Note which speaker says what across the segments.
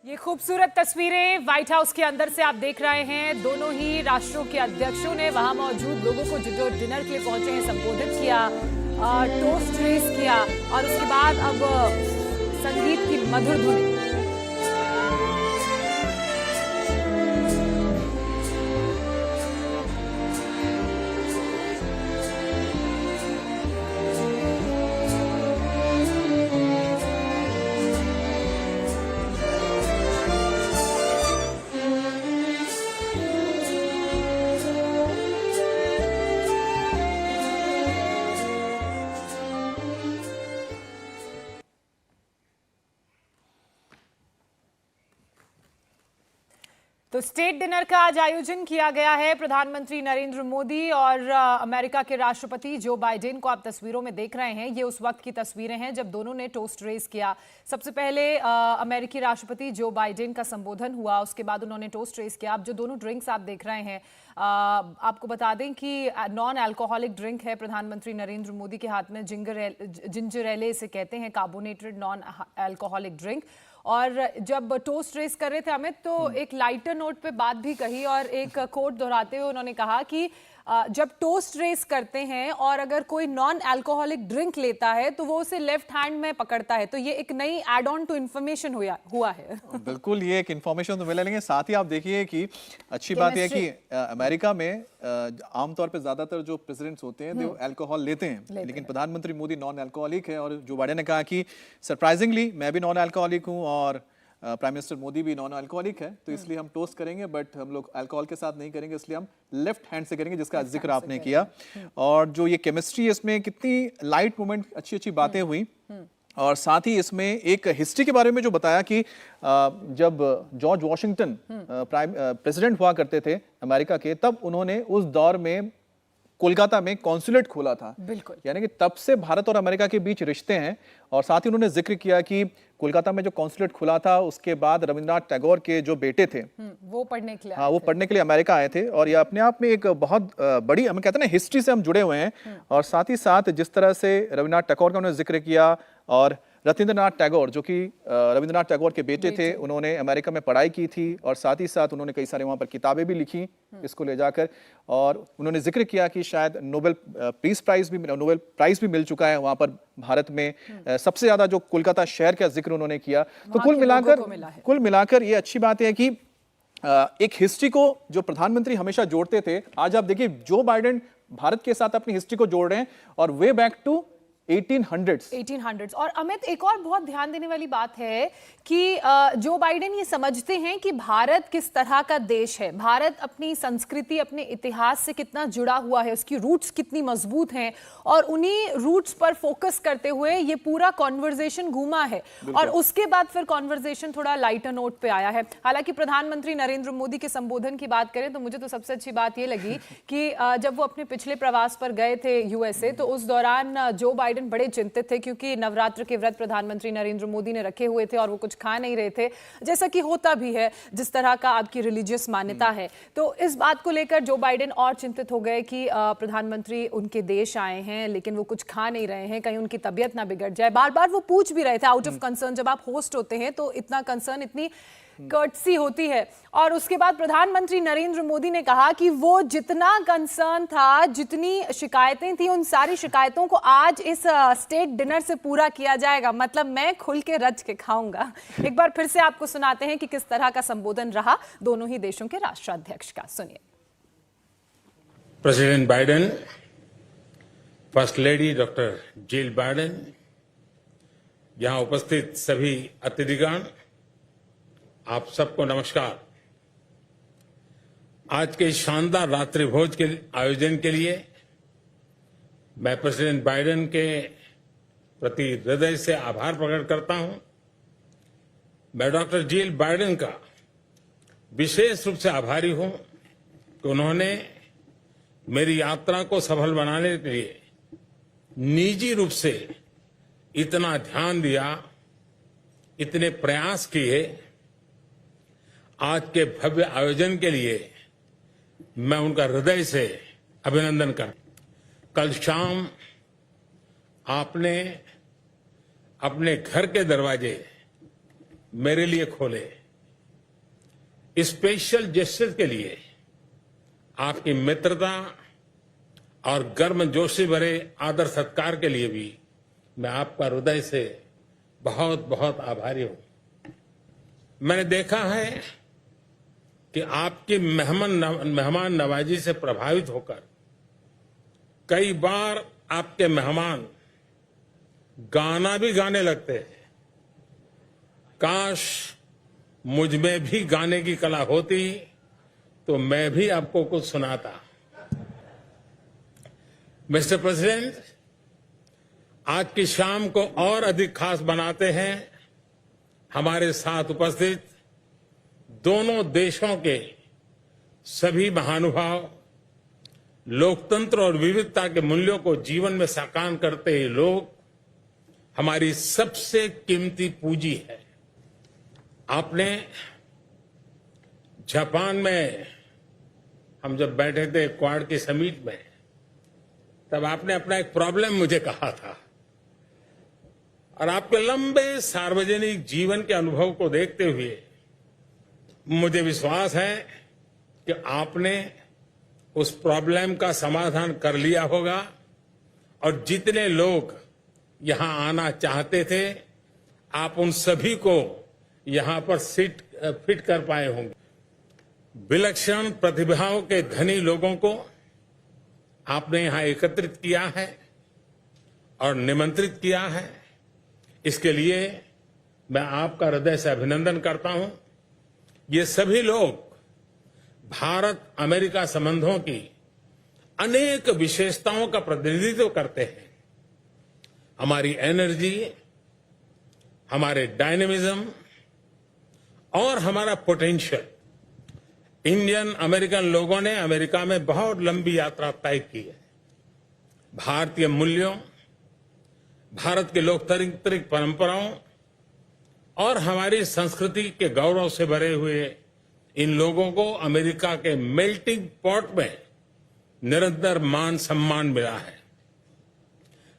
Speaker 1: ये खूबसूरत तस्वीरें व्हाइट हाउस के अंदर से आप देख रहे हैं। दोनों ही राष्ट्रों के अध्यक्षों ने वहां मौजूद लोगों को जो डिनर के लिए पहुंचे हैं संबोधित किया, टोस्ट रेस किया और उसके बाद अब संगीत की मधुर धुन। तो स्टेट डिनर का आज आयोजन किया गया है। प्रधानमंत्री नरेंद्र मोदी और अमेरिका के राष्ट्रपति जो बाइडेन को आप तस्वीरों में देख रहे हैं, ये उस वक्त की तस्वीरें हैं जब दोनों ने टोस्ट रेस किया। सबसे पहले अमेरिकी राष्ट्रपति जो बाइडेन का संबोधन हुआ, उसके बाद उन्होंने टोस्ट रेस किया। अब जो दोनों ड्रिंक्स आप देख रहे हैं, आपको बता दें कि नॉन अल्कोहलिक ड्रिंक है प्रधानमंत्री नरेंद्र मोदी के हाथ में। जिंजर एले इसे कहते हैं, कार्बोनेटेड नॉन अल्कोहलिक ड्रिंक। और जब टोस्ट रेस कर रहे थे अमित, तो एक लाइटर नोट पे बात भी कही और एक कोट दोहराते हुए उन्होंने कहा कि जब टोस्ट रेस करते हैं और अगर कोई नॉन अल्कोहलिक ड्रिंक लेता है तो वो उसे लेफ्ट हैंड में पकड़ता है। तो ये एक नई एड ऑन टू इन्फॉर्मेशन हुआ है।
Speaker 2: बिल्कुल, ये एक इन्फॉर्मेशन तो मिला, लेकिन साथ ही आप देखिए कि अच्छी बात यह है कि अमेरिका में आमतौर पे ज्यादातर जो प्रेसिडेंट्स होते हैं वो अल्कोहल लेते हैं, लेकिन प्रधानमंत्री मोदी नॉन अल्कोहलिक है। और जो बाइडेन ने कहा कि सरप्राइजिंगली मैं भी नॉन अल्कोहलिक हूँ और प्राइम मिनिस्टर मोदी भी नॉन अल्कोहलिक है, तो इसलिए हम टोस्ट करेंगे, बट हम लोग अल्कोहल के साथ नहीं करेंगे, इसलिए हम लेफ्ट हैंड से करेंगे, जिसका जिक्र आपने किया। और जो ये केमिस्ट्री है, इसमें कितनी लाइट मोमेंट, अच्छी अच्छी बातें हुई। और साथ ही इसमें एक हिस्ट्री के बारे में जो बताया कि जब जॉर्ज वॉशिंगटन प्रेसिडेंट हुआ करते थे अमेरिका के, तब उन्होंने उस दौर में कोलकाता में कॉन्सुलेट खोला था।
Speaker 1: बिल्कुल,
Speaker 2: यानी कि तब से भारत और अमेरिका के बीच रिश्ते हैं। और साथ ही उन्होंने जिक्र किया कि कोलकाता में जो कॉन्सुलेट खुला था, उसके बाद रविंद्रनाथ टैगोर के जो बेटे थे
Speaker 1: वो पढ़ने के लिए
Speaker 2: वो पढ़ने के लिए अमेरिका आए थे। और ये अपने आप में एक बहुत बड़ी, हम कहते हैं ना, हिस्ट्री से हम जुड़े हुए हैं। और साथ ही साथ जिस तरह से रविंद्रनाथ टैगोर का उन्होंने जिक्र किया, और रविंद्रनाथ टैगोर जो कि रविंद्रनाथ टैगोर के बेटे थे, उन्होंने अमेरिका में पढ़ाई की थी और साथ ही साथ उन्होंने कई सारे वहाँ पर किताबें भी लिखी इसको ले जाकर। और उन्होंने जिक्र किया कि शायद नोबेल प्राइज भी मिल चुका है वहाँ पर भारत में। सबसे ज्यादा जो कोलकाता शहर का जिक्र उन्होंने किया। तो कुल मिलाकर ये अच्छी बात है कि एक हिस्ट्री को जो प्रधानमंत्री हमेशा जोड़ते थे, आज आप देखिए जो बाइडेन भारत के साथ अपनी हिस्ट्री को जोड़ रहे हैं और वे बैक टू 1800s।
Speaker 1: और अमित, एक और बहुत ध्यान देने वाली बात है कि जो बाइडेन ये समझते हैं कि भारत किस तरह का देश है, भारत अपनी संस्कृति, अपने इतिहास से कितना जुड़ा हुआ है, उसकी रूट्स कितनी मजबूत हैं, और उन्हीं रूट्स पर फोकस करते हुए ये पूरा कॉन्वर्जेशन घूमा है। और उसके बाद फिर कॉन्वर्जेशन थोड़ा लाइटर नोट पे आया है। हालांकि प्रधानमंत्री नरेंद्र मोदी के संबोधन की बात करें तो मुझे तो सबसे अच्छी बात ये लगी कि जब वो अपने पिछले प्रवास पर गए थे यूएसए, तो उस दौरान जो बाइडेन बड़े चिंतित थे क्योंकि नवरात्र के व्रत प्रधानमंत्री नरेंद्र मोदी ने रखे हुए थे और वो कुछ खा नहीं रहे थे, जैसा कि होता भी है जिस तरह का आपकी रिलीजियस मान्यता है। तो इस बात को लेकर जो बाइडेन और चिंतित हो गए कि प्रधानमंत्री उनके देश आए हैं लेकिन वो कुछ खा नहीं रहे हैं, कहीं उनकी तबीयत ना बिगड़ जाए। बार बार वो पूछ भी रहे थे आउट ऑफ कंसर्न। जब आप होस्ट होते हैं तो इतना कंसर्न, इतनी कर्टसी होती है। और उसके बाद प्रधानमंत्री नरेंद्र मोदी ने कहा कि वो जितना कंसर्न था, जितनी शिकायतें थी, उन सारी शिकायतों को आज इस स्टेट डिनर से पूरा किया जाएगा। मतलब मैं खुल के रज के खाऊंगा। एक बार फिर से आपको सुनाते हैं कि किस तरह का संबोधन रहा दोनों ही देशों के राष्ट्राध्यक्ष का। सुनिए।
Speaker 3: President Biden, first lady doctor Jill Biden, यहां उपस्थित सभी अतिथिगण, आप सबको नमस्कार। आज के शानदार रात्रि भोज के आयोजन के लिए मैं प्रेसिडेंट बाइडेन के प्रति हृदय से आभार प्रकट करता हूं। मैं डॉक्टर जिल बाइडेन का विशेष रूप से आभारी हूं कि उन्होंने मेरी यात्रा को सफल बनाने के लिए निजी रूप से इतना ध्यान दिया, इतने प्रयास किए। आज के भव्य आयोजन के लिए मैं उनका हृदय से अभिनंदन करता। कल शाम आपने अपने घर के दरवाजे मेरे लिए खोले। स्पेशल जेस्चर के लिए, आपकी मित्रता और गर्मजोशी भरे आदर सत्कार के लिए भी मैं आपका हृदय से बहुत बहुत आभारी हूं। मैंने देखा है कि आपकी मेहमान नवाजी से प्रभावित होकर कई बार आपके मेहमान गाना भी गाने लगते हैं। काश मुझ में भी गाने की कला होती तो मैं भी आपको कुछ सुनाता। मिस्टर प्रेसिडेंट, आज की शाम को और अधिक खास बनाते हैं हमारे साथ उपस्थित दोनों देशों के सभी महानुभाव, लोकतंत्र और विविधता के मूल्यों को जीवन में साकार करते हैं लोग हमारी सबसे कीमती पूंजी है। आपने जापान में हम जब बैठे थे क्वाड की समिट में, तब आपने अपना एक प्रॉब्लम मुझे कहा था, और आपके लंबे सार्वजनिक जीवन के अनुभव को देखते हुए मुझे विश्वास है कि आपने उस प्रॉब्लम का समाधान कर लिया होगा और जितने लोग यहां आना चाहते थे आप उन सभी को यहां पर फिट कर पाए होंगे। विलक्षण प्रतिभाओं के धनी लोगों को आपने यहां एकत्रित किया है और निमंत्रित किया है। इसके लिए मैं आपका हृदय से अभिनंदन करता हूं। ये सभी लोग भारत अमेरिका संबंधों की अनेक विशेषताओं का प्रतिनिधित्व करते हैं। हमारी एनर्जी, हमारे डायनेमिज्म और हमारा पोटेंशियल। इंडियन अमेरिकन लोगों ने अमेरिका में बहुत लंबी यात्रा तय की है। भारतीय मूल्यों, भारत के लोकतांत्रिक परंपराओं और हमारी संस्कृति के गौरव से भरे हुए इन लोगों को अमेरिका के मेल्टिंग पॉट में निरंतर मान सम्मान मिला है।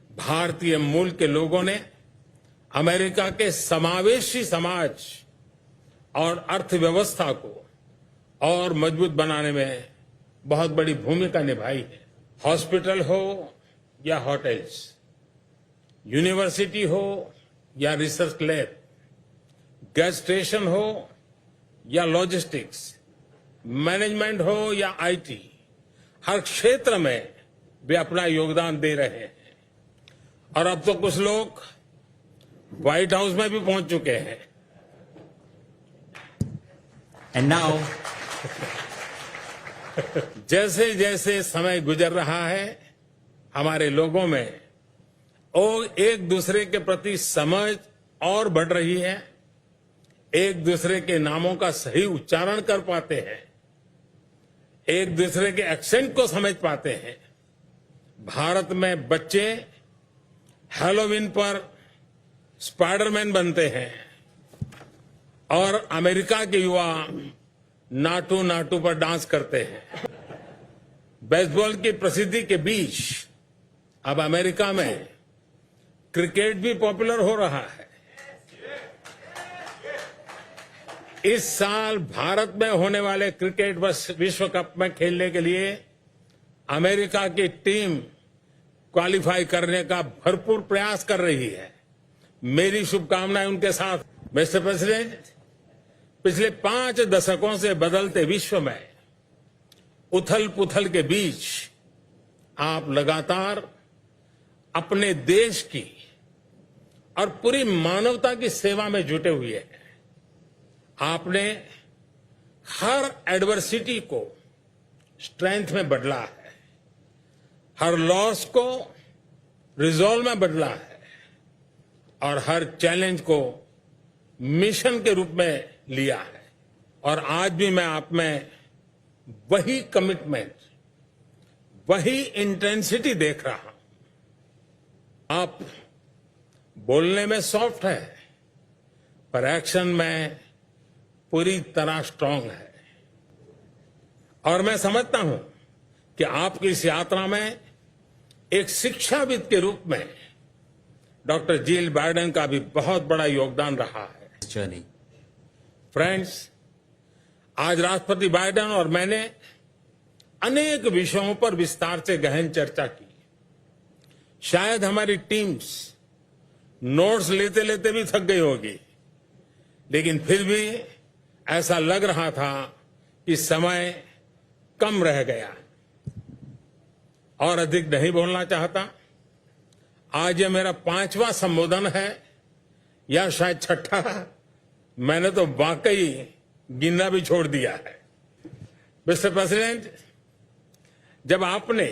Speaker 3: भारतीय मूल के लोगों ने अमेरिका के समावेशी समाज और अर्थव्यवस्था को और मजबूत बनाने में बहुत बड़ी भूमिका निभाई है। हॉस्पिटल हो या होटल्स, यूनिवर्सिटी हो या रिसर्च लैब, गैस स्टेशन हो या लॉजिस्टिक्स, मैनेजमेंट हो या आईटी, हर क्षेत्र में वे अपना योगदान दे रहे हैं। और अब तो कुछ लोग व्हाइट हाउस में भी पहुंच चुके हैं।
Speaker 4: And now,
Speaker 3: जैसे जैसे समय गुजर रहा है हमारे लोगों में और एक दूसरे के प्रति समझ और बढ़ रही है। एक दूसरे के नामों का सही उच्चारण कर पाते हैं, एक दूसरे के एक्सेंट को समझ पाते हैं। भारत में बच्चे हैलोवीन पर स्पाइडरमैन बनते हैं और अमेरिका के युवा नाटू नाटू पर डांस करते हैं। बेसबॉल की प्रसिद्धि के बीच अब अमेरिका में क्रिकेट भी पॉपुलर हो रहा है। इस साल भारत में होने वाले क्रिकेट विश्व कप में खेलने के लिए अमेरिका की टीम क्वालिफाई करने का भरपूर प्रयास कर रही है। मेरी शुभकामनाएं उनके साथ। मिस्टर प्रेसिडेंट, पिछले 5 दशकों से बदलते विश्व में उथल पुथल के बीच आप लगातार अपने देश की और पूरी मानवता की सेवा में जुटे हुए हैं। आपने हर एडवर्सिटी को स्ट्रेंथ में बदला है, हर लॉस को रिजॉल्व में बदला है और हर चैलेंज को मिशन के रूप में लिया है। और आज भी मैं आप में वही कमिटमेंट, वही इंटेंसिटी देख रहा हूं। आप बोलने में सॉफ्ट है पर एक्शन में पूरी तरह स्ट्रांग है। और मैं समझता हूं कि आपकी इस यात्रा में एक शिक्षाविद के रूप में डॉक्टर जिल बाइडेन का भी बहुत बड़ा योगदान रहा है।
Speaker 4: journey.
Speaker 3: फ्रेंड्स, आज राष्ट्रपति बाइडेन और मैंने अनेक विषयों पर विस्तार से गहन चर्चा की। शायद हमारी टीम्स नोट्स लेते लेते भी थक गई होगी, लेकिन फिर भी ऐसा लग रहा था कि समय कम रह गया और अधिक नहीं बोलना चाहता। आज ये मेरा 5वां संबोधन है या शायद 6ठा। मैंने तो वाकई गिनना भी छोड़ दिया है। मिस्टर प्रेसिडेंट, जब आपने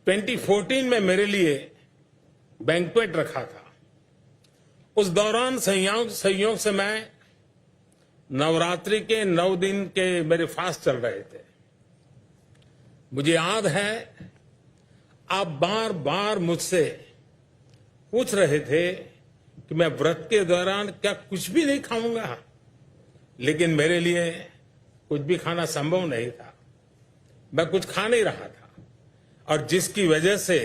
Speaker 3: 2014 में मेरे लिए बैंक्वेट रखा था, उस दौरान संयोग से मैं नवरात्रि के 9 दिन के मेरे फास्ट चल रहे थे। मुझे याद है आप बार बार मुझसे पूछ रहे थे कि मैं व्रत के दौरान क्या कुछ भी नहीं खाऊंगा, लेकिन मेरे लिए कुछ भी खाना संभव नहीं था। मैं कुछ खा नहीं रहा था और जिसकी वजह से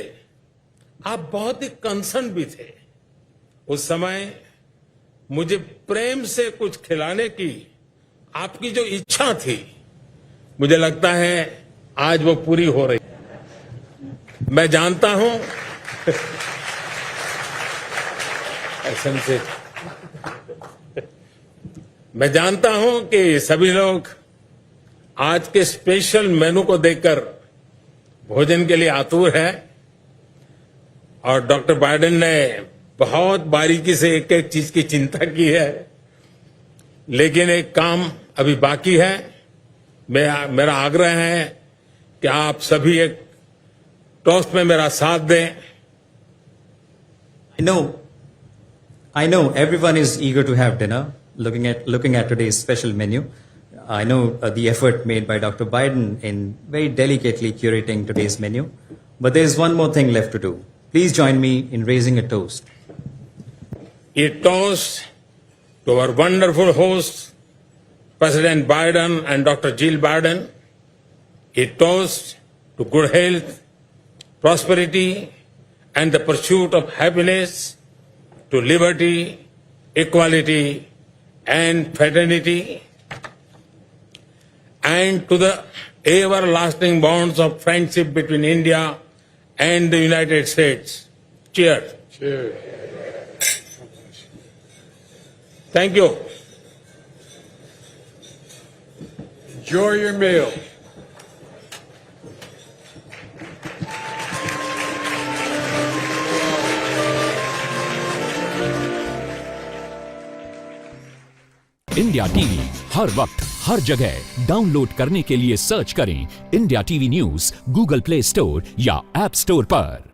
Speaker 3: आप बहुत ही कंसर्न भी थे। उस समय मुझे प्रेम से कुछ खिलाने की आपकी जो इच्छा थी, मुझे लगता है आज वो पूरी हो रही है। मैं जानता हूं मैं जानता हूं कि सभी लोग आज के स्पेशल मेनू को देखकर भोजन के लिए आतुर है और डॉक्टर बाइडेन ने बहुत बारीकी से एक एक चीज की चिंता की है, लेकिन एक काम अभी बाकी है। मेरा आग्रह है कि आप सभी एक टोस्ट में मेरा साथ दें।
Speaker 4: I know everyone is eager to have dinner. Looking at today's special menu, I know the effort made by Dr. Biden in very delicately curating today's menu. But there is one more thing left to do. Please join me in raising a toast.
Speaker 3: A toast to our wonderful hosts, President Biden and Dr. Jill Biden. A toast to good health, prosperity, and the pursuit of happiness, to liberty, equality, and fraternity, and to the everlasting bonds of friendship between India and the United States. Cheers. Cheers. Thank you.
Speaker 5: Enjoy your meal.
Speaker 6: India TV हर वक्त हर जगह download करने के लिए search करें India TV news Google Play Store या App Store पर।